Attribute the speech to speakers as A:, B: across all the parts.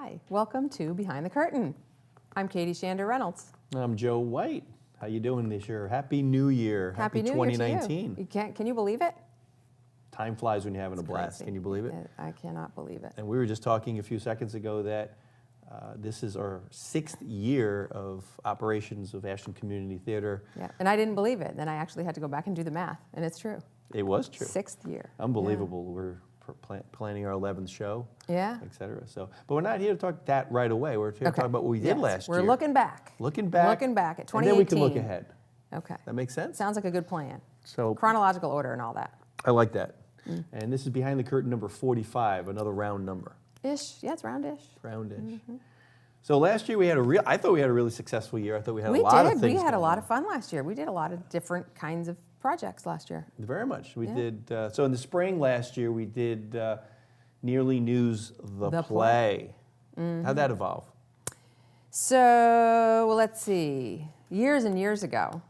A: Hi, welcome to Behind the Curtain. I'm Katy Shander-Reynolds.
B: I'm Joe White. How you doing this year? Happy New Year.
A: Happy New
B: 2019.
A: Year to you. Can you believe it?
B: Time flies when you're having a blast.
A: Crazy.
B: Can you believe it?
A: I cannot believe it.
B: And we were just talking a few seconds ago that this is our 6th year of operations of Ashland Community Theater.
A: Yeah, and I didn't believe it. Then I actually had to go back and do the math, and it's true.
B: It was true.
A: 6th year.
B: Unbelievable. We're planning our 11th show,
A: Yeah.
B: et cetera. So, but we're not here to talk that right away. We're here to talk about what we did last year.
A: We're looking back.
B: Looking back.
A: Looking back at 2018.
B: And then we can look ahead.
A: Okay.
B: That makes sense?
A: Sounds like a good plan.
B: So
A: chronological order and all that.
B: I like that. And this is Behind the Curtain number 45, another round number.
A: Ish. Yeah, it's roundish.
B: Roundish.
A: Mm-hmm.
B: So last year I thought we had a really successful year. I thought we had a lot of things.
A: We had a
B: going
A: lot
B: on.
A: of fun last year. We did a lot of different kinds of projects last year.
B: Very much. We did. So in the spring last year, we did Nearly News, the play. How'd that evolve?
A: So, well, let's see. Years and years ago,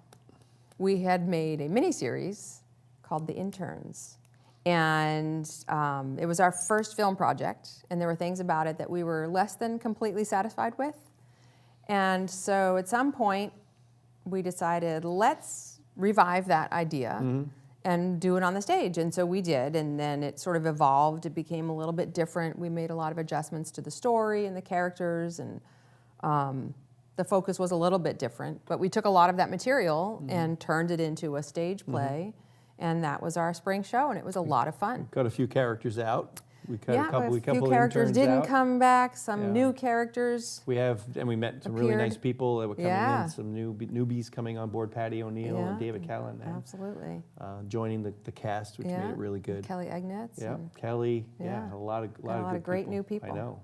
A: we had made a miniseries called The Interns. And it was our first film project, and there were things about it that we were less than completely satisfied with. And so at some point, we decided, let's revive that idea and do it on the stage. And so we did, and then it sort of evolved. It became a little bit different. We made a lot of adjustments to the story and the characters, and the focus was a little bit different. But we took a lot of that material and turned it into a stage play. And that was our spring show, and it was a lot of fun.
B: Got a few characters out. We cut a couple
A: few characters
B: interns
A: didn't
B: out.
A: come back. Some new characters.
B: We met some really nice
A: appeared.
B: people that were coming
A: Yeah.
B: in. Some newbies coming on board. Patty O'Neill and David Callan.
A: Absolutely.
B: Joining the cast, which made it really good.
A: Kelly Egnetz.
B: Yeah,
A: and
B: Kelly.
A: Yeah.
B: A lot of good
A: great new people.
B: I know.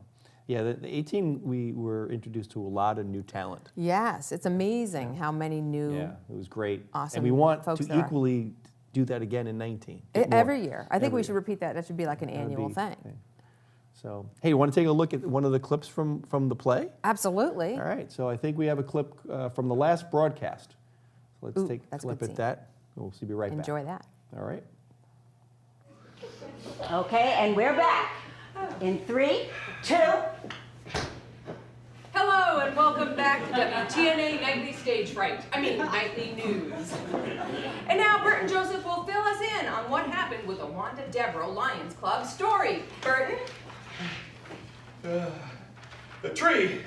B: Yeah, the 18 we were introduced to a lot of new talent.
A: Yes, it's amazing how many new.
B: Yeah, it was great.
A: Awesome
B: and we want
A: folks
B: to
A: there are.
B: equally do that again in 19. Get more.
A: Every year. I think
B: Every
A: we
B: year.
A: should repeat that. That should be like an
B: That would
A: annual
B: be-
A: thing.
B: okay. So, hey, you want to take a look at one of the clips from the play?
A: Absolutely.
B: All right, so I think we have a clip from the last broadcast. So let's take a
A: that's a
B: clip
A: good
B: at
A: scene.
B: that. We'll be right back.
A: Enjoy that.
B: All right.
C: Okay, and we're back. In 3, 2.
D: Hello and welcome back to WTNA Nightly Nightly News. And now Bert and Joseph will fill us in on what happened with the Wanda Devereaux Lions Club story. Burton?
E: The tree.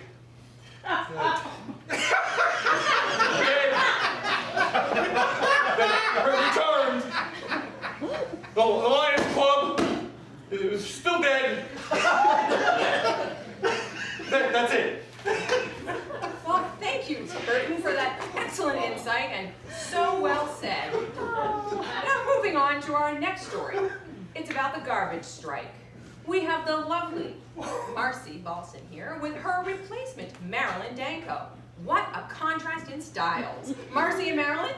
E: Returned. The Lions Club is still dead. That's it.
D: Well, thank you, Burton, for that excellent insight and so well said. Now moving on to our next story. It's about the garbage strike. We have the lovely Marcy Balson here with her replacement, Marilyn Danko. What a contrast in styles. Marcy and Marilyn?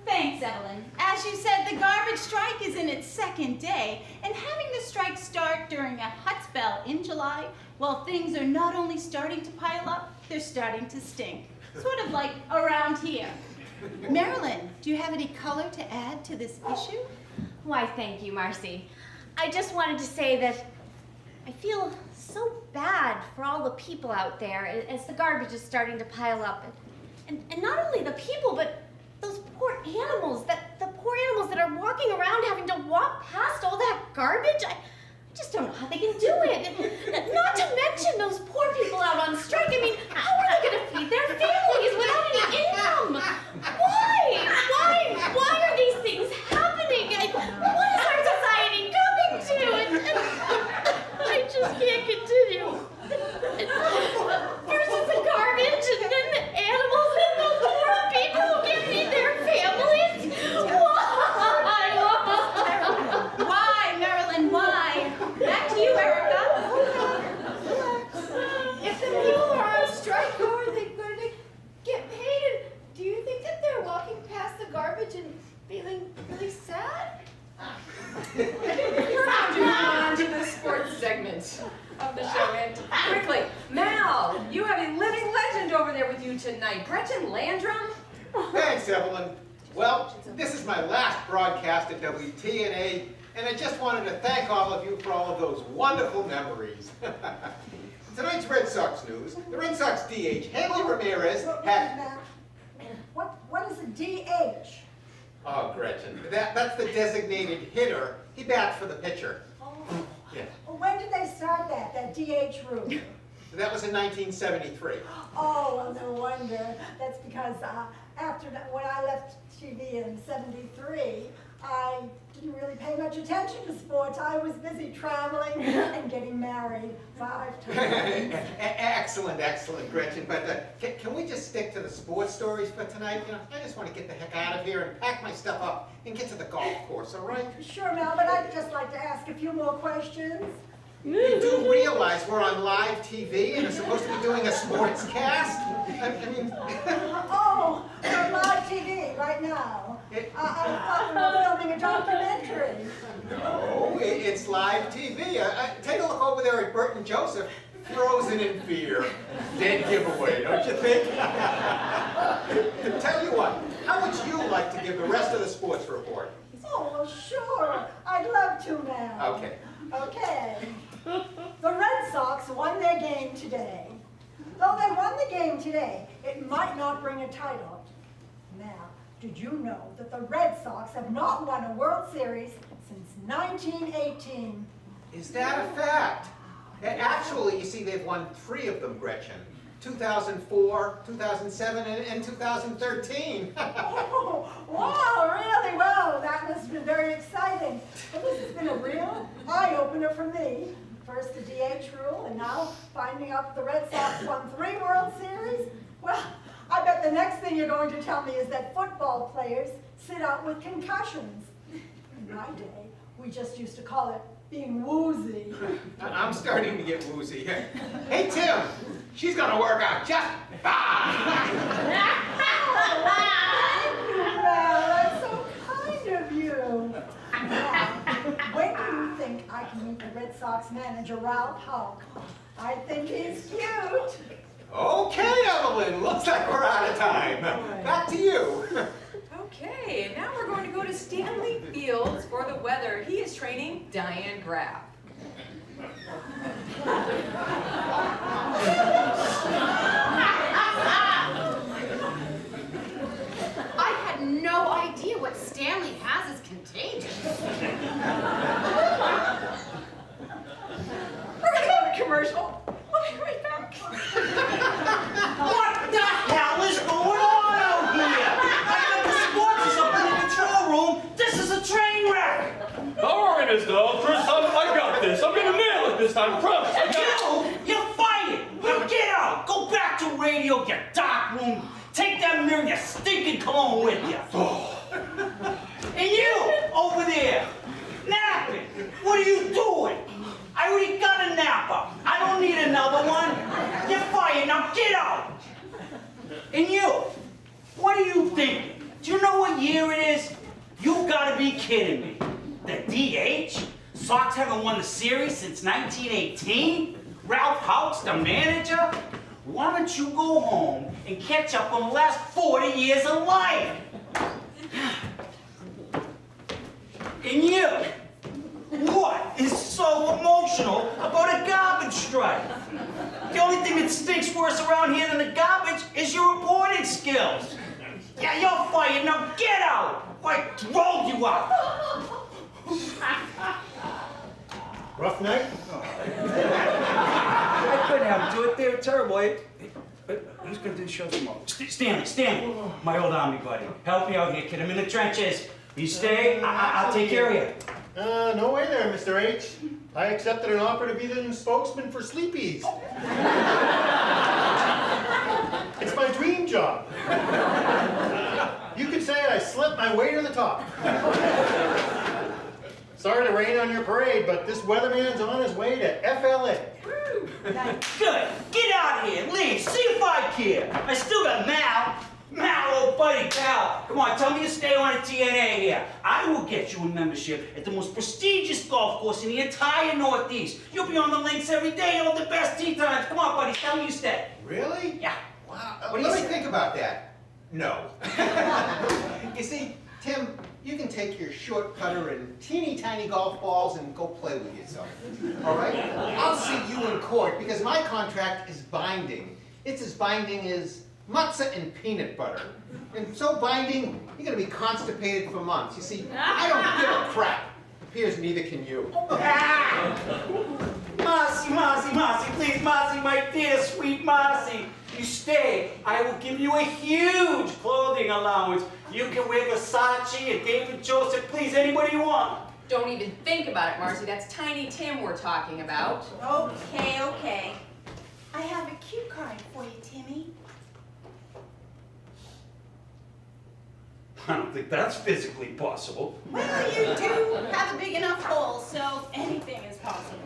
F: Thanks, Evelyn. As you said, the garbage strike is in its 2nd day, and having the strike start during a hot spell in July, well, things are not only starting to pile up, they're starting to stink. Sort of like around here. Marilyn, do you have any color to add to this issue?
G: Why, thank you, Marcy. I just wanted to say that I feel so bad for all the people out there as the garbage is starting to pile up. And not only the people, but those poor animals, the poor animals that are walking around having to walk past all that garbage. I just don't know how they can do it. Not to mention those poor people out on strike. I mean, how are they going to feed their families without any income? Why are these things happening? What is our society coming to? I just can't continue. First it's the garbage, and then the animals, and those poor people who can't feed their families.
F: Why, Marilyn, why? Back to you, Erica.
H: If the people are on strike, how are they going to get paid? And do you think that they're walking past the garbage and feeling really sad?
D: We're now moving on to the sports segment of the show. And quickly, Mal, you have a living legend over there with you tonight. Gretchen Landrum?
I: Thanks, Evelyn. Well, this is my last broadcast at WTNA, and I just wanted to thank all of you for all of those wonderful memories. tonight's Red Sox news. The Red Sox DH, Hanley Ramirez, had...
J: What is a DH?
I: Oh, Gretchen, that's the designated hitter. He bats for the pitcher.
J: Oh.
I: Yeah.
J: Well, when did they start that DH rule?
I: That was in 1973.
J: Oh, well, no wonder. That's because when I left TV in '73, I didn't really pay much attention to sports. I was busy traveling and getting married 5 times.
I: Excellent, excellent, Gretchen. But can we just stick to the sports stories for tonight? You know, I just want to get the heck out of here and pack my stuff up and get to the golf course, all right?
J: Sure, Mel, but I'd just like to ask a few more questions.
I: You do realize we're on live TV and are supposed to be doing a sports cast? I mean...
J: Oh, we're live TV right now. I thought we were filming a documentary.
I: No, it's live TV. Take a look over there at Bert and Joseph, frozen in fear. Dead giveaway, don't you think? Tell you what, how would you like to give the rest of the sports report?
J: Oh, well, sure. I'd love to now.
I: Okay.
J: Okay. The Red Sox won their game today. Though they won the game today, it might not bring a title. Now, did you know that the Red Sox have not won a World Series since 1918?
I: Is that a fact? Actually, you see, they've won 3 of them, Gretchen. 2004, 2007, and 2013.
J: Oh, wow, really? Well, that must have been very exciting. Well, this has been a real eye-opener for me. First the DH rule, and now finding out the Red Sox won 3 World Series. Well, I bet the next thing you're going to tell me is that football players sit out with concussions. In my day, we just used to call it being woozy.
I: I'm starting to get woozy. Hey, Tim, she's going to work out just fine.
J: Thank you, Val. That's so kind of you. Now, when do you think I can meet the Red Sox manager, Ralph Hulk? I think he's cute.
I: Okay, Evelyn, looks like we're out of time. Back to you.
D: Okay, and now we're going to go to Stanley Fields for the weather. He is training Diane Graff.
K: I had no idea what Stanley has is contagious.
D: We're going to go to commercial. We'll be right back.
L: What the hell is going on out here? I got the sports up in the control room. This is a train wreck.
E: Don't worry, Mr. Ultras. I got this. I'm gonna nail it this time. I promise. I got it.
L: You're fired. Now get out. Go back to radio, you dark room. Take that mirror and your stinking cologne with you. And you, over there, napping. What are you doing? I already got a napper. I don't need another one. You're fired. Now get out. And you, what are you thinking? Do you know what year it is? You gotta be kidding me. The DH? Sox haven't won the series since 1918? Ralph Hulk's the manager? Why don't you go home and catch up on the last 40 years of life? And you, what is so emotional about a garbage strike? The only thing that stinks worse around here than the garbage is your reporting skills. Yeah, you're fired. Now get out! I rolled you out.
M: Rough night?
L: I couldn't have them do it. They were terrible. Who's going to do the show tomorrow? Stanley, my old army buddy. Help me out here, kid. I'm in the trenches. You stay, I'll take care of you.
M: No way there, Mr. H. I accepted an offer to be the new spokesman for Sleepy's. It's my dream job. You could say I slept my way to the top. Sorry to rain on your parade, but this weatherman's on his way to FLA.
L: Good. Get out of here. Leave. See if I care. I still got Mal. Mal, old buddy, pal. Come on, tell me to stay on at TNA here. I will get you a membership at the most prestigious golf course in the entire Northeast. You'll be on the links every day, all the best tee times. Come on, buddy, tell me you stay.
I: Really?
L: Yeah.
I: Wow.
L: What do you
I: Let me
L: say?
I: think about that. No. You see, Tim, you can take your short putter and teeny tiny golf balls and go play with yourself. All right? I'll see you in court because my contract is binding. It's as binding as matzah and peanut butter. And so binding, you're going to be constipated for months. You see, I don't give a crap. Appears neither can you.
L: Marcy, please, Marcy, my dear, sweet Marcy. You stay. I will give you a huge clothing allowance. You can wear Versace and David Joseph, please, anybody you want.
D: Don't even think about it, Marcy. That's Tiny Tim we're talking about.
F: Okay, okay. I have a cue card for you, Timmy.
L: I don't think that's physically possible.
F: Well, you do have a big enough hole, so anything is possible.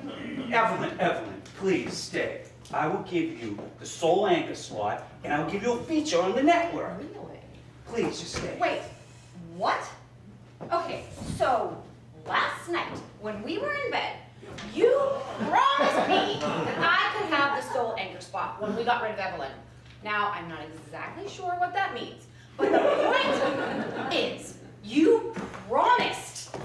L: Evelyn, please stay. I will give you the sole anchor slot, and I will give you a feature on the network.
D: Really?
L: Please, just stay.
G: Wait, what? Okay, so last night when we were in bed, you promised me that I could have the sole anchor spot when we got rid of Evelyn. Now, I'm not exactly sure what that means, but the point is, you promised.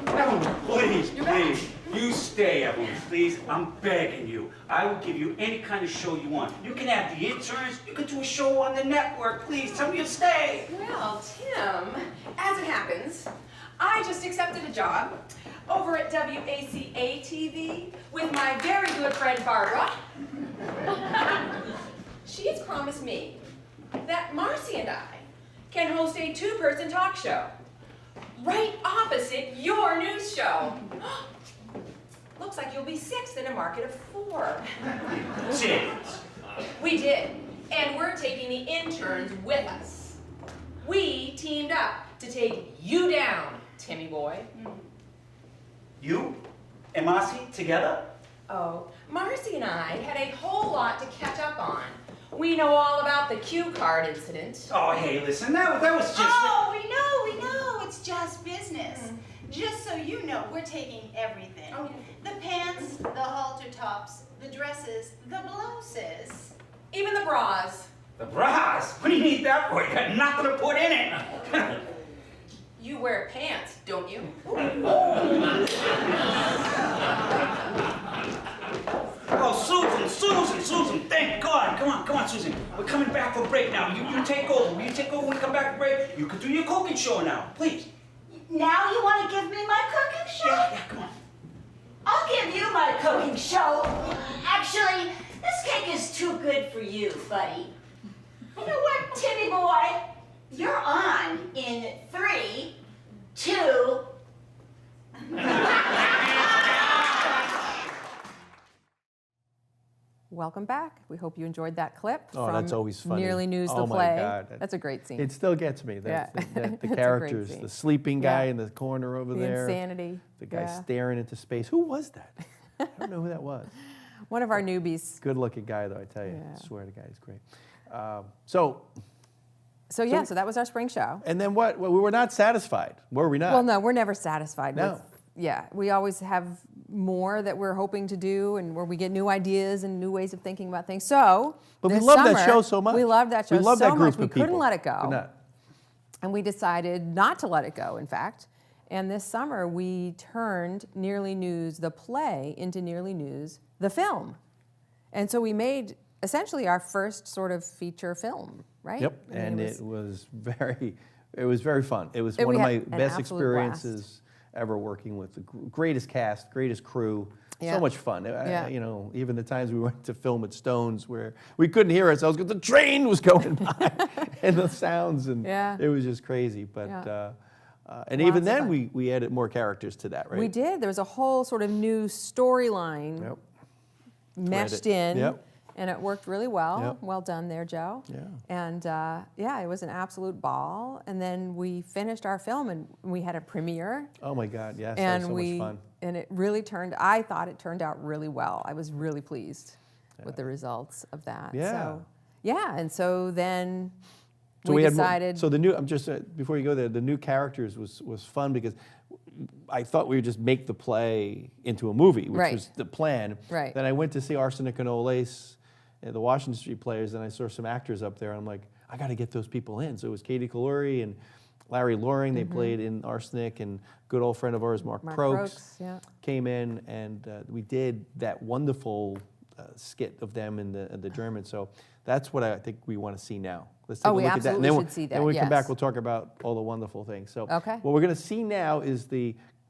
L: Evelyn, please. You stay, Evelyn, please. I'm begging you. I will give you any kind of show you want. You can have the interns. You can do a show on the network. Please, tell me to stay.
D: Well, Tim, as it happens, I just accepted a job over at WACA TV with my very good friend Barbara. She has promised me that Marcy and I can host a two-person talk show right opposite your news show. Looks like you'll be sixth in a market of 4.
L: James.
D: We did, and we're taking the interns with us. We teamed up to take you down, Timmy boy.
L: You and Marcy together?
D: Oh, Marcy and I had a whole lot to catch up on. We know all about the cue card incident.
L: Oh, hey, listen, that was just...
F: Oh, we know, it's just business. Just so you know, we're taking everything.
D: Oh,
F: The pants, the halter tops, the dresses, the blouses.
D: Even the bras.
L: The bras? What do you need that for? You got nothing to put in it.
D: You wear pants, don't you?
L: Oh, Susan, thank God. Come on, Susan. We're coming back for break now. You take over. Will you take over when we come back for break? You can do your cooking show now, please.
C: Now you want to give me my cooking show?
L: Yeah, come on.
C: I'll give you my cooking show. Actually, this cake is too good for you, buddy. You know what, Timmy boy? You're on in 3, 2...
A: Welcome back. We hope you enjoyed that clip.
B: Oh,
A: from
B: that's always funny.
A: Nearly News, the
B: Oh, my
A: play.
B: God.
A: That's a great scene.
B: It still gets me.
A: Yeah.
B: The
A: It's a great
B: characters,
A: scene.
B: the sleeping guy
A: Yeah.
B: in the corner over
A: The
B: there.
A: insanity.
B: The guy
A: Yeah.
B: staring into space. Who was that? I don't know who that was.
A: One of our newbies.
B: Good looking guy, though, I tell you.
A: Yeah.
B: I swear to God, he's great. So
A: that was our spring show.
B: And then what? Well, we were not satisfied, were we not?
A: Well, no, we're never satisfied
B: No.
A: with. Yeah, we always have more that we're hoping to do, and where we get new ideas and new ways of thinking about things. So,
B: But we
A: this
B: love that
A: summer,
B: show so much.
A: We loved that show
B: We love
A: so
B: that group
A: much.
B: of
A: We couldn't
B: people.
A: let it go.
B: Could not.
A: And we decided not to let it go, in fact. And this summer, we turned Nearly News, the play, into Nearly News, the film. And so we made essentially our first sort of feature film, right?
B: Yep,
A: I mean,
B: and it was very fun. It was
A: And
B: one
A: we
B: of my
A: had an
B: best
A: absolute
B: experiences ever working with the greatest cast, greatest crew.
A: Yeah.
B: So much fun.
A: Yeah.
B: You know, even the times we went to film at Stones where we couldn't hear ourselves because the train was going by and the sounds, and
A: Yeah.
B: it was just crazy. But
A: Yeah.
B: and
A: Lots
B: even
A: of
B: then
A: fun.
B: we added more characters to that, right?
A: We did. There was a whole sort of new storyline
B: Yep.
A: meshed
B: Threaded.
A: in,
B: Yep.
A: and it worked really well.
B: Yep.
A: Well done there, Joe.
B: Yeah.
A: And it was an absolute ball. And then we finished our film, and we had a premiere.
B: Oh my God, yes,
A: and
B: that was so much fun.
A: And it really I thought it turned out really well. I was really pleased with the results of that.
B: Yeah.
A: So, and so then
B: So
A: we
B: had more-
A: decided.
B: so the new, I'm just before you go there, the new characters was fun because I thought we would just make the play into a movie, which
A: Right.
B: was the plan.
A: Right.
B: Then I went to see Arsenic and Olace, the Washington Street Players, and I saw some actors up there, and I'm like, I got to get those people in. So it was Katie Kaluri and Larry Loring. They played in Arsenic, and good old friend of ours, Mark Prokes, came in, and we did that wonderful skit of them in the German. So that's what I think we want to see now. Let's take a look at that. And then
A: should see that.
B: Then when we come back, we'll talk about all the wonderful things. So what we're going to see now is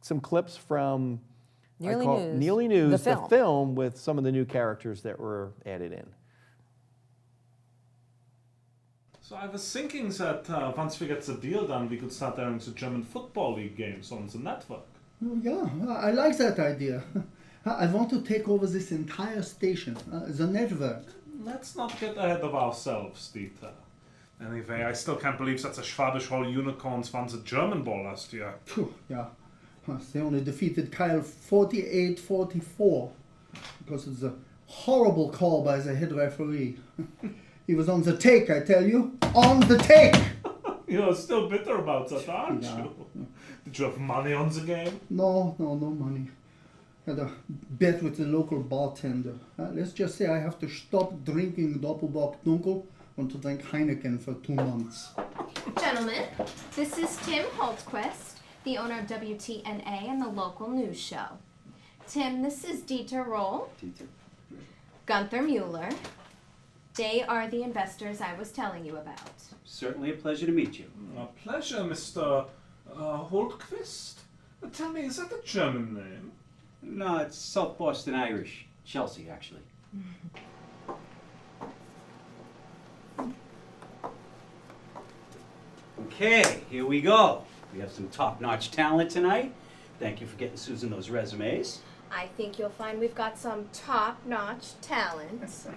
B: some clips from Nearly News, the film with some of the new characters that were added in.
N: So I was thinking that once we get the deal done, we could start airing the German Football League games on the network.
O: Oh, yeah, I like that idea. I want to take over this entire station, the network.
N: Let's not get ahead of ourselves, Dieter. Anyway, I still can't believe that the Schwabish Hall Unicorns won the German Bowl last year.
O: Phew, yeah, they only defeated Kyle 48-44 because of the horrible call by the head referee. He was on the take, I tell you. On the take!
N: You're still bitter about that, aren't you? Did you have money on the game?
O: No money. Had a bet with the local bartender. Let's just say I have to stop drinking Doppelbock Dunkel and to drink Heineken for 2 months.
P: Gentlemen, this is Tim Holtquist, the owner of WTNA and the local news show. Tim, this is Dieter Roll. Gunther Mueller. They are the investors I was telling you about.
L: Certainly a pleasure to meet you.
N: A pleasure, Mr. Holtquist. Tell me, is that a German name?
L: No, it's South Boston Irish. Chelsea, actually. Okay, here we go. We have some top-notch talent tonight. Thank you for getting Susan those resumes.
P: I think you'll find we've got some top-notch talent.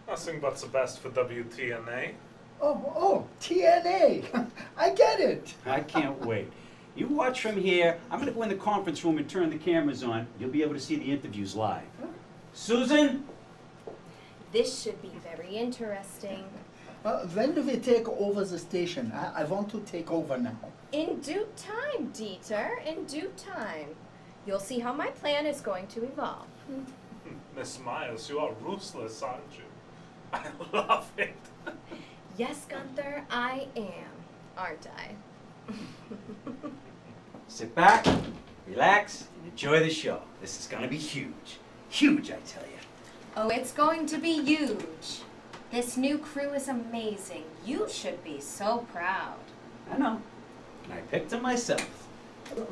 N: Nothing but the best for WTNA.
O: Oh, TNA! I get it!
L: I can't wait. You watch from here. I'm going to go in the conference room and turn the cameras on. You'll be able to see the interviews live. Susan?
P: This should be very interesting.
O: When do we take over the station? I want to take over now.
P: In due time, Dieter, in due time. You'll see how my plan is going to evolve.
N: Miss Miles, you are ruthless, aren't you? I love it.
P: Yes, Gunther, I am, aren't I?
L: Sit back, relax, and enjoy the show. This is going to be huge. Huge, I tell you.
P: Oh, it's going to be huge. This new crew is amazing. You should be so proud.
L: I know. And I picked them myself.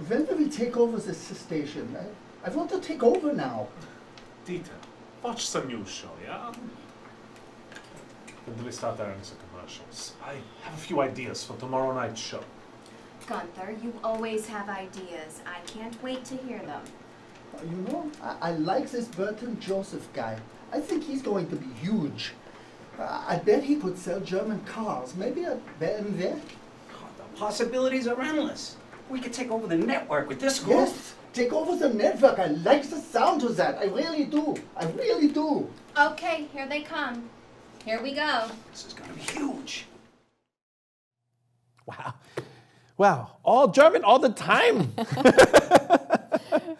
O: When do we take over this station? I want to take over now.
N: Dieter, watch the news show, yeah? When do we start airing the commercials? I have a few ideas for tomorrow night's show.
P: Gunther, you always have ideas. I can't wait to hear them.
O: You know, I like this Burton Joseph guy. I think he's going to be huge. I bet he could sell German cars, maybe a BMW.
L: Oh, the possibilities are endless. We could take over the network with this group.
O: Yes, take over the network. I like the sound of that. I really do. I really do.
P: Okay, here they come. Here we go.
L: This is going to be huge.
B: Wow, all German all the time.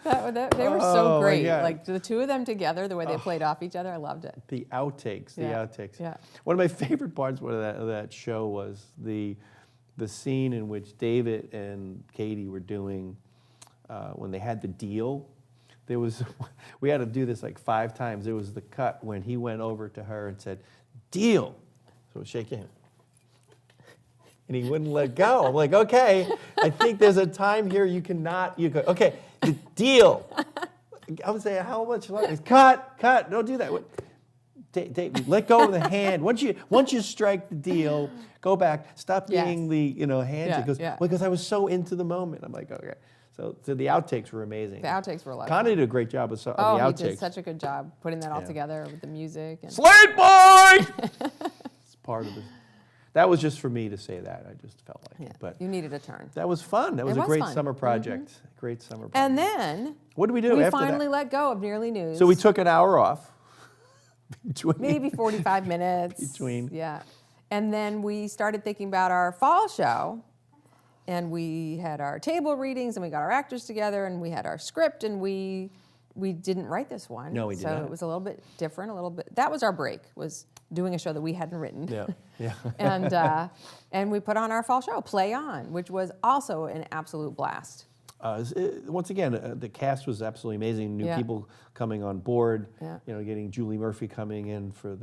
A: They were so great. Like the two of them together, the way they played off each other, I loved it.
B: The outtakes,
A: Yeah.
B: One of my favorite parts of that show was the scene in which David and Katie were doing when they had the deal. We had to do this like 5 times. There was the cut when he went over to her and said, "Deal." So shake your hand. And he wouldn't let go. I'm like, okay, I think there's a time here you go, okay, the deal. I would say, how much longer? Cut, don't do that. Dave, let go of the hand. Once you strike the deal, go back, stop being the handshake. Because I was so into the moment. I'm like, okay. So the outtakes were amazing.
A: The outtakes were a lot of
B: Connie
A: fun.
B: did a great job of the outtakes.
A: He did such a good job putting that all together with the music. And
B: Slate boy! It's part of it. That was just for me to say that. I just felt like it. But
A: you needed a turn.
B: That was fun. That was a great summer project. Great summer project.
A: And then
B: what did we do
A: we
B: after that?
A: We finally let go of Nearly News.
B: So we took an hour off.
A: Maybe 45 minutes.
B: Between.
A: Yeah. And then we started thinking about our fall show. And we had our table readings, and we got our actors together, and we had our script, and we we didn't write this one.
B: No, we did
A: so
B: not.
A: it was a little bit different, a little bit. That was our break, was doing a show that we hadn't written.
B: Yeah, yeah.
A: And we put on our fall show, Play On, which was also an absolute blast.
B: Once again, the cast was absolutely amazing. New
A: Yeah.
B: people coming on board.
A: Yeah.
B: You know, getting Julie Murphy coming in from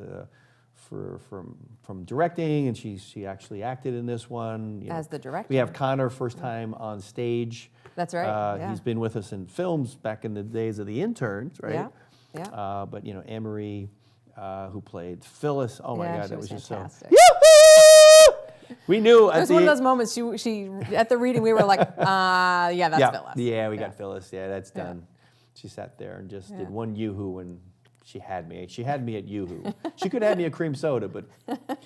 B: directing, and she actually acted in this one.
A: As the director.
B: We have Connor, first time on stage.
A: That's right. Yeah.
B: He's been with us in films back in the days of the interns, right?
A: Yeah. Yeah.
B: But you know, Anne-Marie, who played Phyllis. Oh my
A: Yeah,
B: God,
A: she
B: that
A: was
B: was
A: fantastic.
B: just so. We knew
A: It
B: at
A: was
B: the
A: one of those moments. She at the reading, we were like, yeah, that's Phyllis.
B: Yeah, we got Phyllis. Yeah, that's done. She sat there and just did one yoo-hoo, and she had me. She had me at yoo-hoo. She could have had me a cream soda, but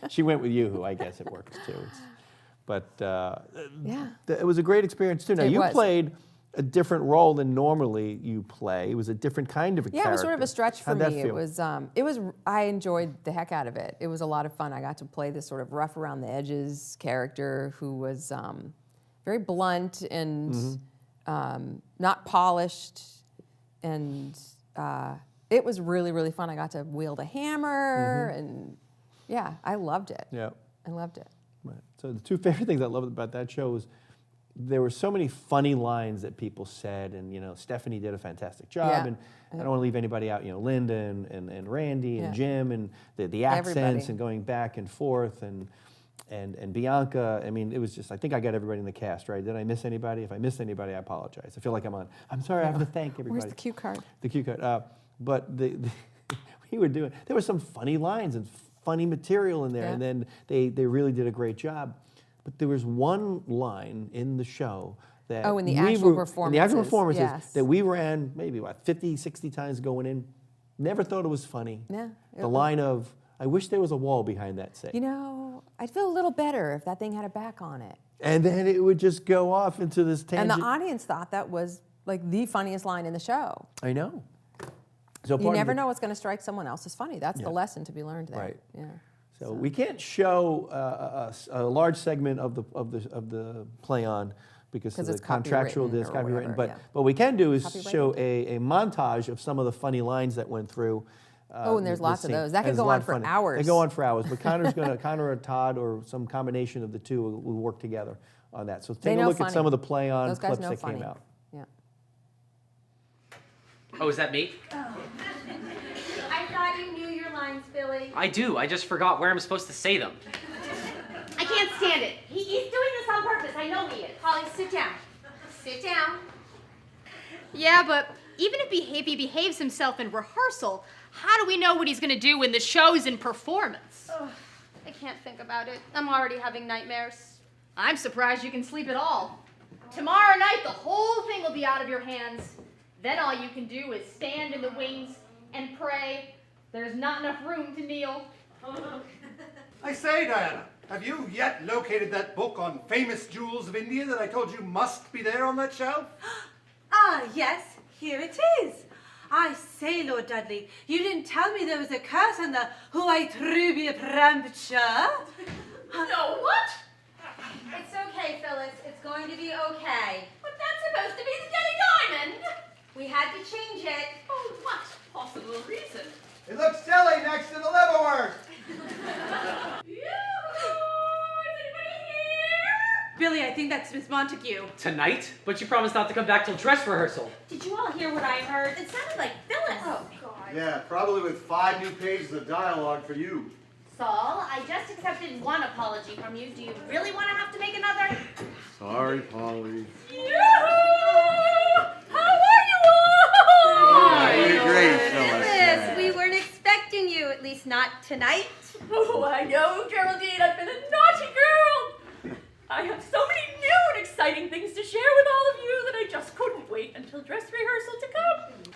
B: she went with yoo-hoo. I guess it works too. But it was a great experience too. Now you played a different role than normally you play. It was a different kind of a character.
A: Yeah, it was sort of a stretch for
B: How'd that
A: me.
B: feel?
A: It was. I enjoyed the heck out of it. It was a lot of fun. I got to play this sort of rough around the edges character who was very blunt and not polished, and it was really, really fun. I got to wield a hammer, and yeah, I loved it.
B: Yeah,
A: I loved it.
B: Right. So the two favorite things I loved about that show was there were so many funny lines that people said, and you know, Stephanie did a fantastic job, and I don't want to leave anybody out. You know, Linda and Randy and Jim and the accents
A: Everybody.
B: and going back and forth and Bianca. I mean, it was just. I think I got everybody in the cast right. Did I miss anybody? If I missed anybody, I apologize. I feel like I'm sorry. I have to thank everybody.
A: Where's the cue card?
B: The cue card. But we were doing. There were some funny lines and funny material in there, and then they really did a great job. But there was one line in the show that
A: in the actual performances, yes.
B: that we ran maybe 50, 60 times going in. Never thought it was funny.
A: Yeah.
B: The line of, I wish there was a wall behind that safe.
A: You know, I'd feel a little better if that thing had a back on it.
B: And then it would just go off into this tangent.
A: And the audience thought that was like the funniest line in the show.
B: I know. So
A: You never know what's going to strike someone else as funny. That's the lesson to be learned there.
B: Right.
A: Yeah.
B: So we can't show a large segment of the play on because of the contractual
A: copywritten or
B: copywritten.
A: whatever,
B: But what we can do is
A: Copyrighted?
B: show a montage of some of the funny lines that went through.
A: And there's lots of those. That could
B: There's
A: go
B: a lot
A: on
B: of
A: for
B: funny.
A: hours.
B: They go on for hours. But Connor or Todd or some combination of the two will work together on that. So take a look at some of the play on
A: Those guys
B: clips
A: know
B: that
A: funny.
B: came out.
A: Yeah.
Q: Oh, is that me?
G: I thought you knew your lines, Billy.
Q: I do. I just forgot where I'm supposed to say them.
G: I can't stand it. He's doing this on purpose. I know he is. Holly, sit down. Sit down.
K: Yeah, but even if he behaves himself in rehearsal, how do we know what he's gonna do when the show's in performance?
H: Ugh, I can't think about it. I'm already having nightmares.
K: I'm surprised you can sleep at all. Tomorrow night, the whole thing will be out of your hands. Then all you can do is stand in the wings and pray. There's not enough room to kneel.
M: I say, Diana, have you yet located that book on famous jewels of India that I told you must be there on that shelf?
R: Ah, yes, here it is. I say, Lord Dudley, you didn't tell me there was a curse on the White Ruby Prampiture.
G: No, what? It's okay, Phyllis. It's going to be okay. But that's supposed to be the Jenny Diamond. We had to change it. Oh, what possible reason?
I: It looks silly next to the liverwurst.
R: Billy, I think that's Miss Montague.
Q: Tonight? But you promised not to come back till dress rehearsal.
G: Did you all hear what I heard? It sounded like Phyllis.
R: Oh, God.
M: Yeah, probably with 5 new pages of dialogue for you.
G: Saul, I just accepted one apology from you. Do you really want to have to make another?
M: Sorry, Polly.
G: How are you all?
M: You're great,
H: Phyllis, we weren't expecting you, at least not tonight.
C: Oh, I know, Geraldine. I've been a naughty girl. I have so many new and exciting things to share with all of you that I just couldn't wait until dress rehearsal to come.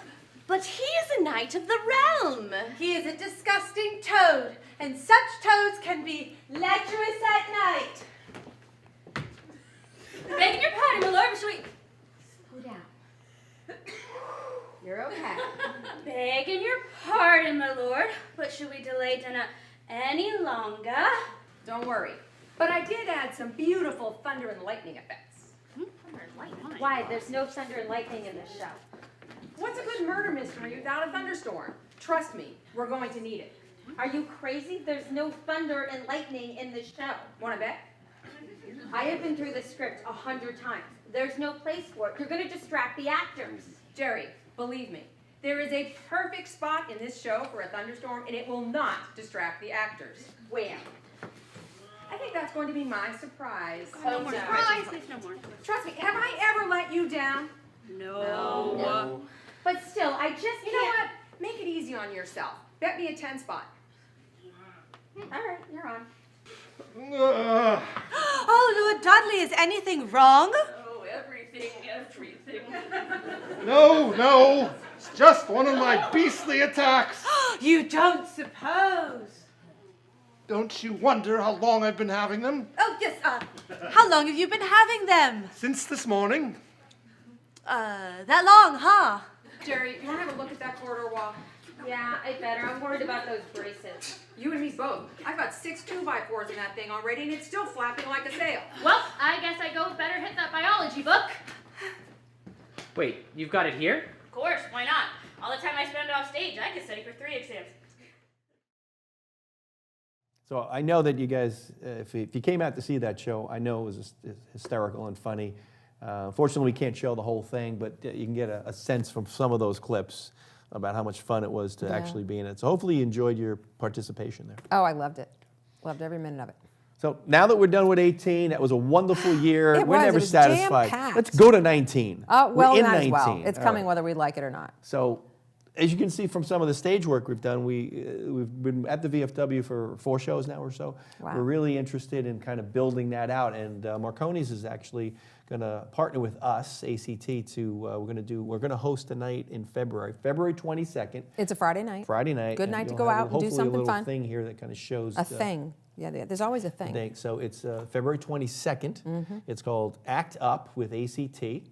H: But he is a knight of the realm.
R: He is a disgusting toad, and such toads can be lecherous at night.
C: Begging your pardon, my lord, but should we...
G: Slow down. You're okay.
H: Begging your pardon, my lord, but should we delay dinner any longer?
D: Don't worry. But I did add some beautiful thunder and lightning effects.
G: Why? There's no thunder and lightning in this show.
D: What's a good murder mystery without a thunderstorm? Trust me, we're going to need it.
G: Are you crazy? There's no thunder and lightning in the show.
D: Wanna bet?
G: I have been through the script 100 times. There's no place for it. You're going to distract the actors.
D: Jerry, believe me, there is a perfect spot in this show for a thunderstorm, and it will not distract the actors.
G: Where?
D: I think that's going to be my surprise.
G: No more
D: surprise.
G: Please, no more.
D: Trust me, have I ever let you down?
G: No. But still, I just
D: You know what? Make it easy on yourself. Bet me a 10 spot.
G: All right, you're on.
R: Oh, Lord Dudley, is anything wrong?
Q: Oh, everything.
M: No, it's just one of my beastly attacks.
R: You don't suppose?
M: Don't you wonder how long I've been having them?
R: Oh, yes, how long have you been having them?
M: Since this morning.
R: That long, huh?
D: Jerry, you want to have a look at that corridor wall?
G: Yeah, I better. I'm worried about those braces.
D: You and me both. I've got 6 2x4s in that thing already, and it's still flapping like a sail.
K: Well, I guess I go better hit that biology book.
Q: Wait, you've got it here?
K: Of course, why not? All the time I spend off stage, I could study for 3 exams.
B: So I know that you guys, if you came out to see that show, I know it was hysterical and funny. Fortunately, we can't show the whole thing, but you can get a sense from some of those clips about how much fun it was to actually be in it. So hopefully you enjoyed your participation there.
A: Oh, I loved it. Loved every minute of it.
B: So now that we're done with 18, that was a wonderful year.
A: It
B: We're
A: was.
B: never
A: It was
B: satisfied.
A: jam-packed.
B: Let's go to 19.
A: Well,
B: we're in
A: might
B: 19.
A: as well. It's
B: All
A: coming
B: right.
A: whether we like it or not.
B: So as you can see from some of the stage work we've done, we've been at the VFW for 4 shows now or so.
A: Wow.
B: We're really interested in kind of building that out, and Marconi's is actually going to partner with us, ACT, to we're going to host a night in February 22nd.
A: It's a Friday night.
B: Friday night.
A: Good
B: and
A: night to
B: you'll
A: go
B: have
A: out and do
B: hopefully
A: something
B: a little
A: fun.
B: thing here that kind of shows
A: A thing. Yeah, there's always a thing.
B: thing. So it's February 22nd.
A: Mhm.
B: It's called Act Up with ACT,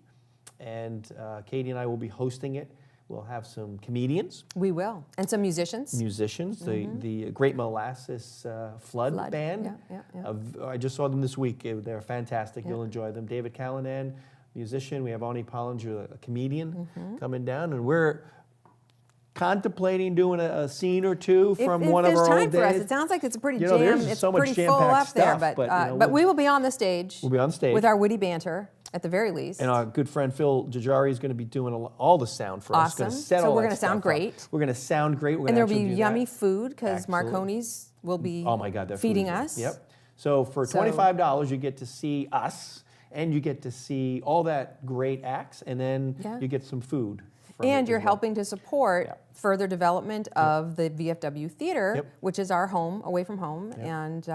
B: and Katie and I will be hosting it. We'll have some comedians.
A: We will. And some musicians.
B: Musicians,
A: Mhm.
B: the Great Molasses Flood Band.
A: Yeah.
B: I just saw them this week. They're fantastic.
A: Yeah.
B: You'll enjoy them. David Callanan, musician. We have Ani Pollinger, a comedian, coming down, and we're contemplating doing a scene or two from one of our old days.
A: If there's time for us, it sounds like it's a pretty
B: You know, there's
A: it's
B: so much
A: pretty full
B: jam-packed
A: up there.
B: stuff,
A: But
B: but, you know,
A: but we will be on the stage.
B: We'll be on stage
A: with our witty banter at the very least.
B: And our good friend Phil Jajari is going to be doing all the sound for us.
A: Awesome.
B: Gonna set
A: So
B: all
A: we're
B: that
A: gonna sound
B: stuff up.
A: great.
B: We're going to sound great. We're
A: And
B: gonna
A: there'll be
B: actually do
A: yummy
B: that.
A: food because
B: Absolutely.
A: Marconi's will be
B: Oh my God, that food
A: feeding
B: is good.
A: us.
B: Yep. So for
A: So-
B: $25, you get to see us, and you get to see all that great acts, and then
A: Yeah.
B: you get some food. from
A: And
B: it
A: you're
B: as well.
A: helping to support further development of the VFW Theater,
B: Yep.
A: which is our home, away from home,
B: Yep.
A: and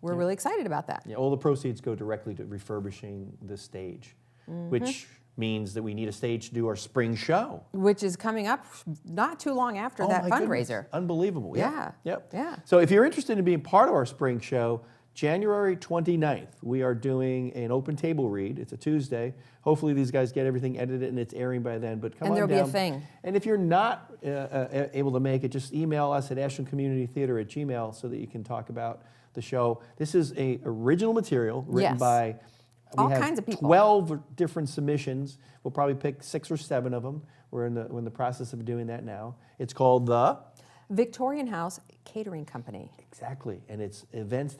A: we're really excited about that.
B: Yeah, all the proceeds go directly to refurbishing the stage, which means that we need a stage to do our spring show.
A: Which is coming up not too long after
B: Oh
A: that
B: my
A: fundraiser.
B: goodness. Unbelievable.
A: Yeah.
B: Yep.
A: Yeah.
B: So if you're interested in being part of our spring show, January 29th, we are doing an open table read. It's a Tuesday. Hopefully these guys get everything edited and it's airing by then, but come
A: And
B: on
A: there'll be a
B: down.
A: thing.
B: And if you're not able to make it, just email us at ashlandcommunitytheater@gmail so that you can talk about the show. This is a original material written
A: Yes.
B: by
A: All
B: we have
A: kinds of people.
B: 12 different submissions. We'll probably pick 6 or 7 of them. We're in the process of doing that now. It's called the
A: Victorian House Catering Company.
B: Exactly, and it's events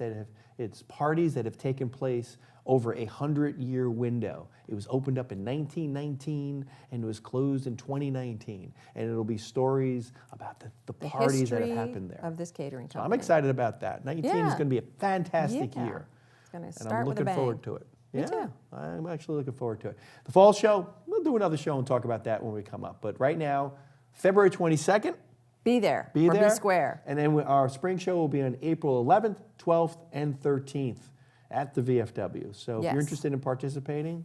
B: it's parties that have taken place over a 100-year window. It was opened up in 1919 and it was closed in 2019, and it'll be stories about the parties that have
A: history
B: happened there.
A: of this catering
B: So
A: company.
B: I'm excited about that. 19 is
A: Yeah.
B: going to be a fantastic
A: Yeah.
B: year.
A: It's going to
B: And
A: start
B: I'm
A: with a
B: looking
A: bang.
B: forward to it.
A: Me
B: Yeah,
A: too.
B: I'm actually looking forward to it. The fall show, we'll do another show and talk about that when we come up. But right now, February 22nd,
A: Be there.
B: be
A: or
B: there.
A: Be square.
B: And then our spring show will be on April 11th, 12th, and 13th at the VFW. So if
A: Yes.
B: you're interested in participating,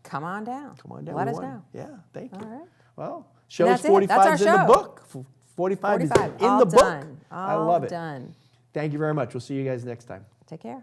A: Come on down.
B: come on down.
A: Let
B: We
A: us
B: want-
A: know.
B: Yeah, thank you.
A: All right.
B: Well,
A: And
B: show's
A: that's it.
B: 45
A: That's
B: is
A: our
B: in the
A: show.
B: book. 45 is
A: 45.
B: in
A: All
B: the book.
A: done.
B: I
A: All
B: love it.
A: done.
B: Thank you very much. We'll see you guys next time.
A: Take care.